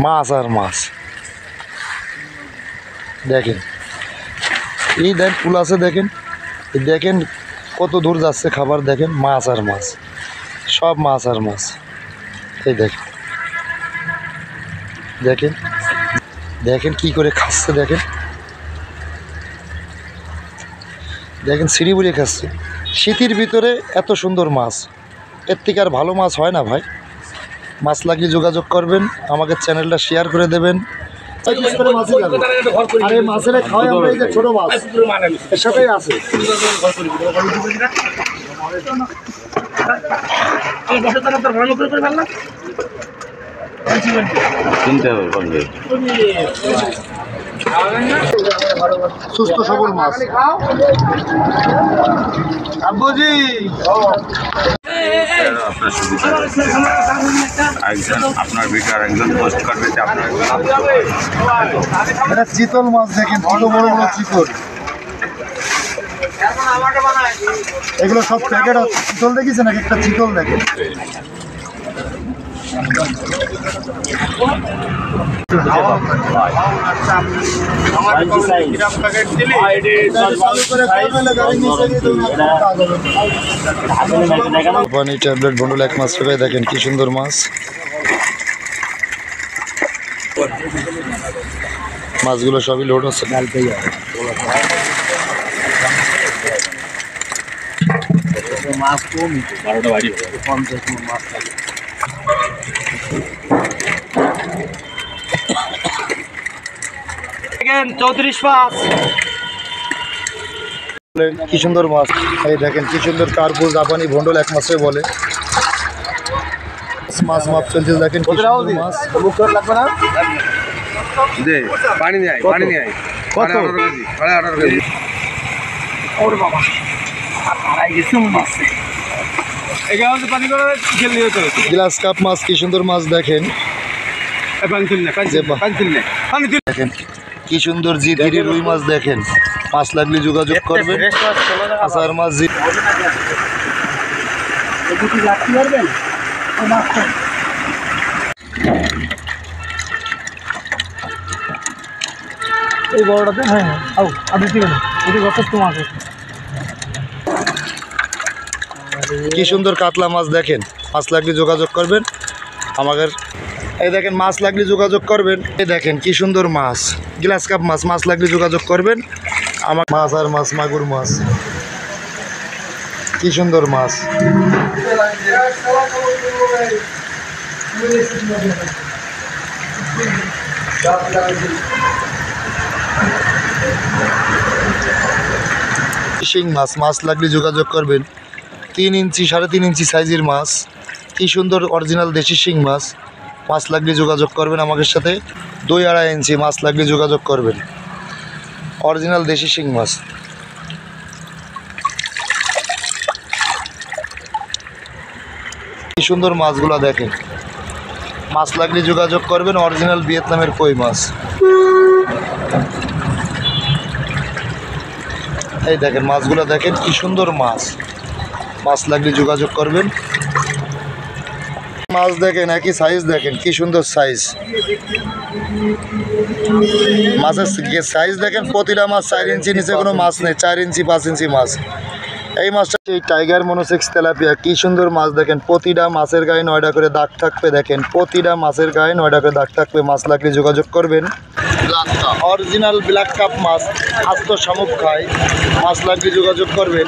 মাছ আর মাছ দেখেন, এই দেন পুল আছে দেখেন, দেখেন কত দূর যাচ্ছে খাবার, দেখেন মাছ আর মাছ, সব মাছ আর মাছ। এই দেখেন দেখেন দেখেন কি করে খাচ্ছে, দেখেন দেখেন সিঁড়ি বুড়িয়ে খাচ্ছে। শীতের ভিতরে এত সুন্দর মাছ, এর থেকে আর ভালো মাছ হয় না ভাই। মাছ লাগলে যোগাযোগ করবেন, আমাকে চ্যানেলটা শেয়ার করে দেবেন। মাছের খাওয়াই আমরা, এই যে ছোট মাছ এর সাথেই আছে। সুস্থ সবল মাছ। আব্বুজি আপনার সুবিধা একজন আপনার ভিডিও একজন পোস্ট করবে যে আপনার এটা চিতল মাছ, দেখেন কত বড় বড় চিতল। এগুলো সব প্যাকেট চিতল দেখেছেন, এক একটা চিতল দেখেন। পানি ট্যাবলেট বন্ডল 1 মাস টাকায়, দেখেন কি সুন্দর মাছ। মাছগুলো সবই লোড হচ্ছে। মাছ কম 12টা বাড়ি 50 মাছ থাকে। দেখেন 34 পাঁচ কি সুন্দর মাছ। এই দেখেন কি সুন্দর কার্পু জাপানি ভন্ডল 1 মাসে বলে। মাছ মাপ চলছে, দেখেন কি সুন্দর মাছ। লাগবে না দে পানি নিয়ে আয়, পানি নিয়ে আয়। কত? 18 কেজি। ওরে বাবা আড়াই গেছে মাছ। এখানে পানি করে খেল নিয়ে চলে গ্লাস কাপ মাছ, কি সুন্দর মাছ দেখেন। পানি তুল না, পানি তুল না, পানি তুল। দেখেন কি সুন্দর জিদিরি রুই মাছ, দেখেন মাছ লাগলে যোগাযোগ করবেন। আসার মাছ রাখতে পারবেন এই বড়টাতে? হ্যাঁ হ্যাঁ, আও আপনি দিবেন, এটি যথেষ্ট মাছ আছে। কি সুন্দর কাতলা মাছ, দেখেন মাছ লাগলে যোগাযোগ করবেন আমাদের। এই দেখেন মাছ লাগলে যোগাযোগ করবেন। এই দেখেন কি সুন্দর মাছ, গ্লাস কাপ মাছ, মাছ লাগলে যোগাযোগ করবেন আমার। মাছ আর মাছ, মাগুর মাছ, কি সুন্দর মাছ। শিং মাছ, মাছ লাগলে যোগাযোগ করবেন। 3 ইঞ্চি 3.5 ইঞ্চি সাইজের মাছ, কি সুন্দর অরিজিনাল দেশি শিং মাছ। মাছ লাগলে যোগাযোগ করবেন আমাদের সাথে। 2-2.5 ইঞ্চি মাছ লাগলে যোগাযোগ করবেন, অরিজিনাল দেশি শিং মাছ। কি সুন্দর মাছগুলো দেখেন, মাছ লাগলে যোগাযোগ করবেন, অরিজিনাল ভিয়েতনামের কই মাছ। এই দেখেন মাছগুলো দেখেন কি সুন্দর মাছ, মাছ লাগলে যোগাযোগ করবেন। মাছ দেখেন একই সাইজ, দেখেন কি সুন্দর সাইজ। মাছের সাইজ দেখেন, প্রতিটা মাছ 4 ইঞ্চি নিচে কোনো মাছ নেই, 4 ইঞ্চি 5 ইঞ্চি মাছ। এই মাছটা এই টাইগার মনোসেক্স তেলাপিয়া, কি সুন্দর মাছ দেখেন। প্রতিটা মাছের গায়ে 9টা করে দাগ থাকবে, দেখেন প্রতিটা মাছের গায়ে 9টা করে দাগ থাকবে। মাছ লাগলে যোগাযোগ করবেন। অরিজিনাল ব্ল্যাক কাপ মাছ, আস্ত শামুক খায়, মাছ লাগলে যোগাযোগ করবেন।